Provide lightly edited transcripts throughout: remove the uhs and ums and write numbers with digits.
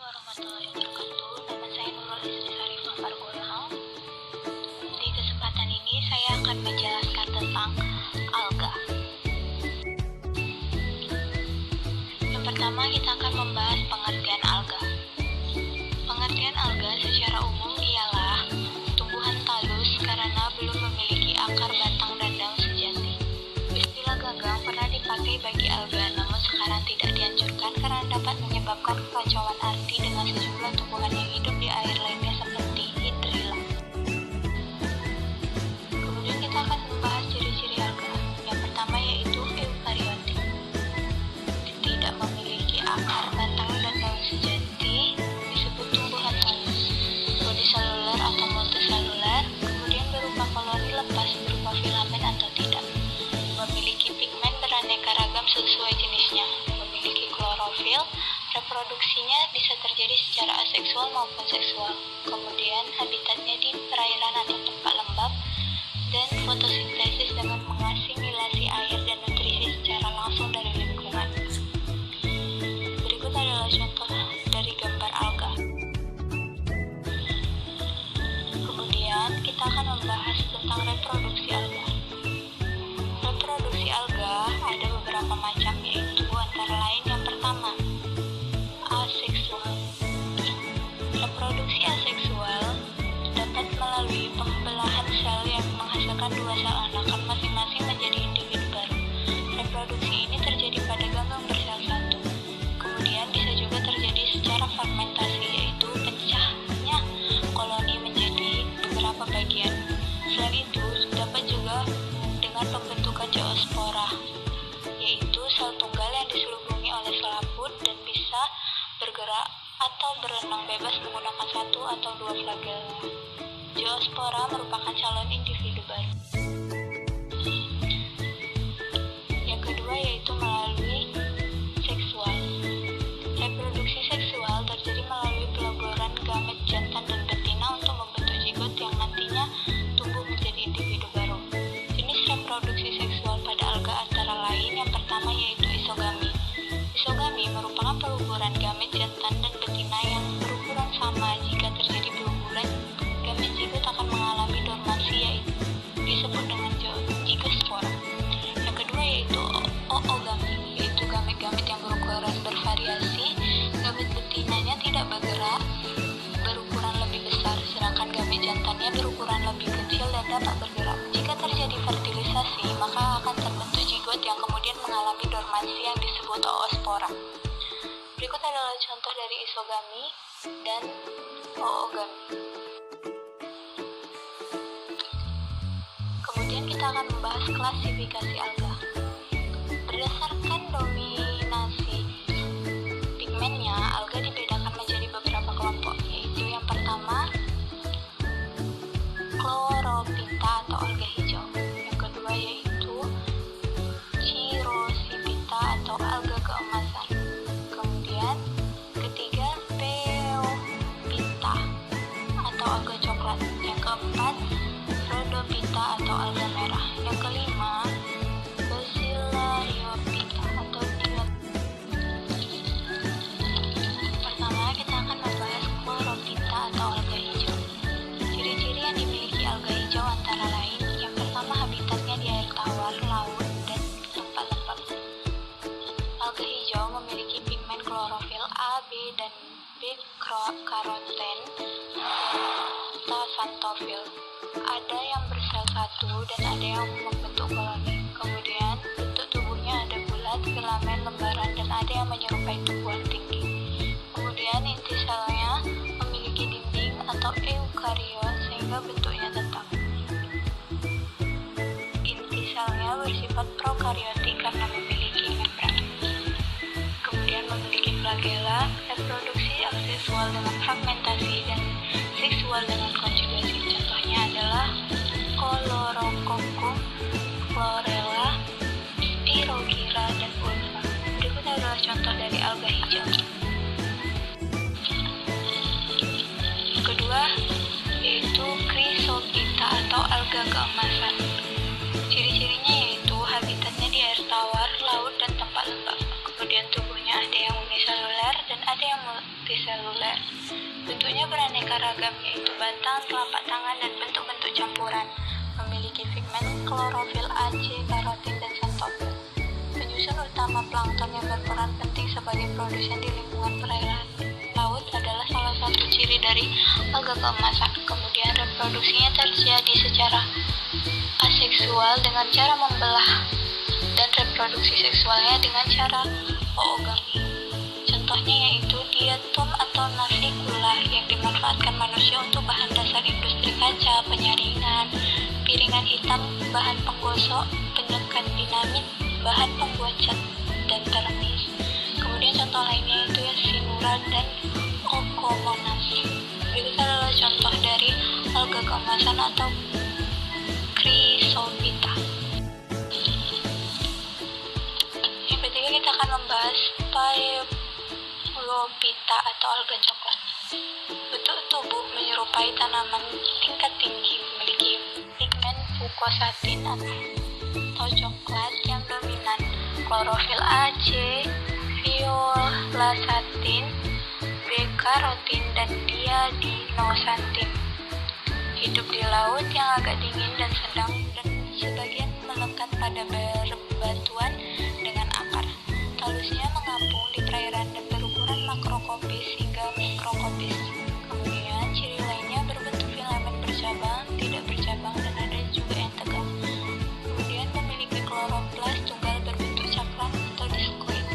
warahmatullahi wabarakatuh. Nama saya Nurul Isri Sarifah Fargolang. Di kesempatan ini saya akan menjelaskan tentang alga. Yang pertama kita akan membahas pengertian alga. Pengertian alga secara umum ialah tumbuhan talus karena belum memiliki akar, batang, dan daun sejati. Istilah gagang pernah dipakai bagi alga, namun sekarang tidak dianjurkan karena dapat menyebabkan kekacauan arti dengan sejumlah tumbuhan yang hidup di air lainnya seperti hidrilla. Kemudian kita akan membahas ciri-ciri alga. Yang pertama yaitu eukariotik. Tidak memiliki akar, batang, dan daun sejati, disebut tumbuhan talus. Uniseluler atau multiseluler, kemudian berupa koloni lepas berupa filamen atau tidak. Memiliki pigmen beraneka ragam sesuai jenisnya. Memiliki klorofil, reproduksinya bisa terjadi secara aseksual maupun seksual. Kemudian habitatnya di perairan atau tempat lembab, dan fotosintesis dengan mengasimilasi air dan nutrisi secara langsung dari lingkungan. Berikut adalah contoh dari gambar alga. Kemudian kita akan membahas tentang reproduksi alga. Reproduksi alga ada beberapa macam, yaitu antara lain yang pertama, aseksual. Reproduksi aseksual dapat melalui pembelahan sel yang menghasilkan dua sel anakan masing-masing menjadi individu baru. Reproduksi ini terjadi pada gagang bersel satu. Kemudian bisa juga terjadi secara fragmentasi, yaitu pecahnya koloni menjadi beberapa bagian. Selain itu, dapat juga dengan pembentukan zoospora, yaitu sel tunggal yang diselubungi oleh selaput dan bisa bergerak atau berenang bebas menggunakan satu atau dua flagella. Zoospora merupakan calon individu baru. Yang kedua yaitu melalui seksual. Reproduksi seksual terjadi melalui peleburan gamet jantan dan betina untuk membentuk zigot yang nantinya tumbuh menjadi individu baru. Jenis reproduksi seksual pada alga antara lain yang pertama yaitu isogami. Isogami merupakan peleburan gamet jantan dan betina yang berukuran sama. Jika terjadi peleburan, gamet zigot akan mengalami dormansi, yaitu disebut dengan zigospora. Yang kedua yaitu oogami, yaitu gamet-gamet yang berukuran bervariasi. Gamet betinanya tidak bergerak, berukuran lebih besar, sedangkan gamet jantannya berukuran lebih kecil dan dapat bergerak. Jika terjadi fertilisasi, maka akan terbentuk zigot yang kemudian mengalami dormansi yang disebut oospora. Berikut adalah contoh dari isogami dan oogami. Kemudian kita akan membahas klasifikasi alga. Berdasarkan dominasi pigmennya, alga dibedakan menjadi beberapa kelompok, yaitu yang pertama, chlorophyta atau alga hijau. Yang kedua yaitu chirosiphyta atau alga keemasan. Kemudian ketiga, pheophyta atau alga coklat. Yang keempat, rhodophyta atau alga merah. Yang kelima, bacillariophyta atau diat. Pertama kita akan membahas chlorophyta atau alga hijau. Ciri-ciri yang dimiliki alga hijau antara lain, yang pertama habitatnya di air tawar, laut, dan tempat lembab. Alga hijau memiliki pigmen klorofil A, B, dan B-karoten serta xanthofil. Ada yang bersel satu dan ada yang membentuk koloni. Kemudian bentuk tubuhnya ada bulat, filamen, lembaran, dan ada yang menyerupai tumbuhan tinggi. Kemudian inti selnya memiliki dinding atau eukariot sehingga bentuknya tetap. Inti selnya bersifat prokariotik karena memiliki membran. Kemudian memiliki flagella, reproduksi aseksual dengan fragmentasi, dan seksual dengan konjugasi. Contohnya adalah Chlorococcus, Chlorella, Spirogyra, dan Ulva. Berikut adalah contoh dari alga hijau. Kedua yaitu Chrysophyta atau alga keemasan. Ciri-cirinya yaitu habitatnya di air tawar, laut, dan tempat lembab. Kemudian tubuhnya ada yang uniseluler dan ada ada yang multiseluler. Bentuknya beraneka ragam, yaitu batang, telapak tangan, dan bentuk-bentuk campuran. Memiliki pigmen klorofil A, C, karotin, dan santofil. Penyusun utama plankton yang berperan penting sebagai produsen di lingkungan perairan laut adalah salah satu ciri dari alga keemasan. Kemudian reproduksinya terjadi secara aseksual dengan cara membelah, dan reproduksi seksualnya dengan cara oogami. Contohnya yaitu diatom atau navicula yang dimanfaatkan manusia untuk bahan dasar industri kaca, penyaringan, piringan hitam, bahan penggosok, penyekat dinamit, bahan pembuat cat, dan termis. Kemudian contoh lainnya itu ya sinuran dan Okomonas. Berikut adalah contoh dari alga keemasan atau Chrysophyta. Yang ketiga kita akan membahas Phaeophyta atau alga coklat. Bentuk tubuh menyerupai tanaman tingkat tinggi, memiliki pigmen fucosatin atau coklat yang dominan, klorofil A, C, violasatin, B-karotin, dan diadinosantin. Hidup di laut yang agak dingin dan sedang, dan sebagian melekat pada batuan dengan akar. Talusnya mengapung di perairan dan berukuran makroskopis hingga mikroskopis. Kemudian ciri lainnya berbentuk filamen bercabang, tidak bercabang, dan ada juga yang tegak. Kemudian memiliki kloroplas tunggal berbentuk cakram atau diskoid.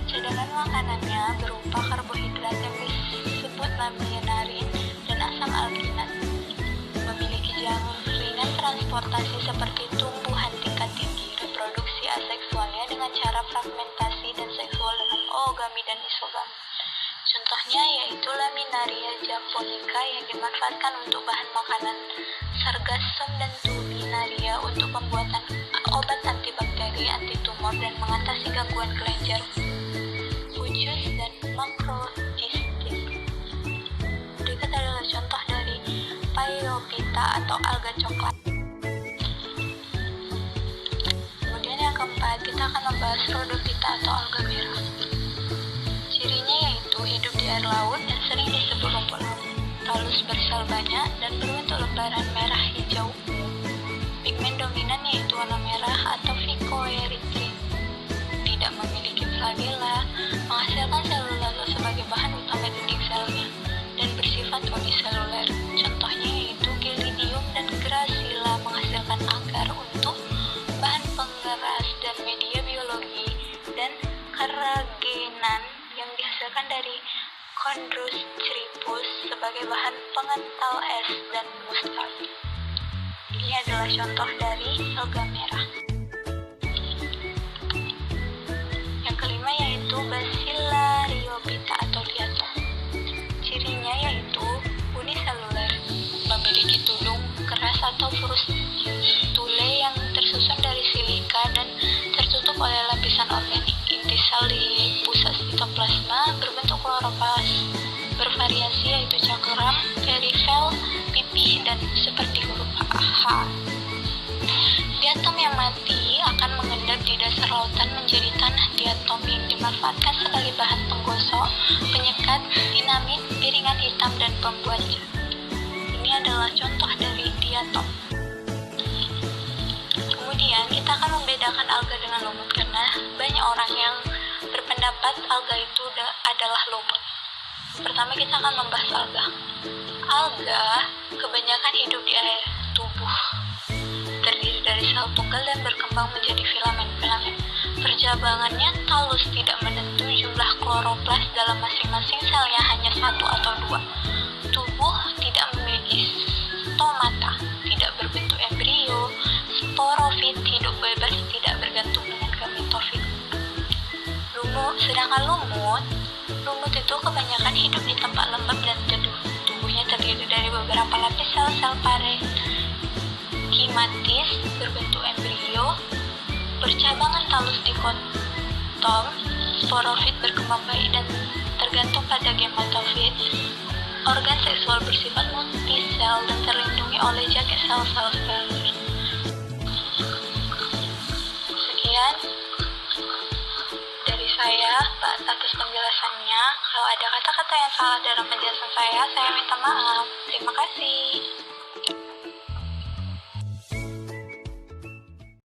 Cadangan makanannya berupa karbohidrat yang disebut laminarin dan asam alginat. Memiliki jalur ringan transportasi seperti tumbuhan tingkat tinggi. Reproduksi aseksualnya dengan cara fragmentasi dan seksual dengan oogami dan isogami. Contohnya yaitu Laminaria japonica yang dimanfaatkan untuk bahan makanan, Sargassum dan Turbinaria untuk pembuatan obat antibakteri, antitumor, dan mengatasi gangguan kelenjar usus dan makrocistis. Berikut adalah contoh dari Phaeophyta atau alga coklat. Kemudian yang keempat, kita akan membahas Rhodophyta atau alga merah. Cirinya yaitu hidup di air laut dan sering disebut rumput laut. Talus bersel banyak dan berbentuk lembaran merah hijau. Pigmen dominan yaitu warna merah atau phycoerythrin. Tidak memiliki flagella, menghasilkan selulose sebagai bahan utama dinding selnya, dan bersifat uniseluler. Contohnya yaitu Gelidium dan Gracilla menghasilkan agar untuk bahan pengeras dan media biologi, dan Carrageenan yang dihasilkan dari Chondrus sebagai bahan pengental es dan mustard. Ini adalah contoh dari alga merah. Yang kelima yaitu Bacillariophyta atau diatom. Cirinya yaitu uniseluler, memiliki tudung keras atau frustule yang tersusun dari silika dan tertutup oleh lapisan organik. Inti sel di pusat sitoplasma berbentuk kloroplas, bervariasi yaitu cakram, perifel, pipih, dan seperti huruf H. Diatom yang mati akan mengendap di dasar lautan menjadi tanah diatom yang dimanfaatkan sebagai bahan penggosok, penyekat, dinamit, piringan hitam, dan pembuat cat. Ini adalah contoh dari diatom. Kemudian kita akan membedakan alga dengan lumut karena banyak orang yang berpendapat alga itu adalah lumut. Pertama kita akan membahas alga. Alga kebanyakan hidup di air tubuh, terdiri dari sel tunggal dan berkembang menjadi filamen-filamen. Percabangannya talus, tidak menentu, jumlah kloroplas dalam masing-masing selnya hanya 1 atau 2. Tubuh tidak memiliki stomata, tidak berbentuk embrio. Sporofit, hidup bebas, tidak bergantung dengan gametofit. Sedangkan lumut itu kebanyakan hidup di tempat lembab dan teduh. Tubuhnya terdiri dari beberapa lapis sel-sel parenkimatitis berbentuk embrio. Percabangan talus di kotom. Sporofit berkembang baik dan tergantung pada gametofit. Organ seksual bersifat multisel dan terlindungi oleh jaket sel-sel sperma. Sekian dari saya. saya atas penjelasannya. Kalau ada kata-kata yang salah dalam penjelasan saya minta maaf. Terima kasih.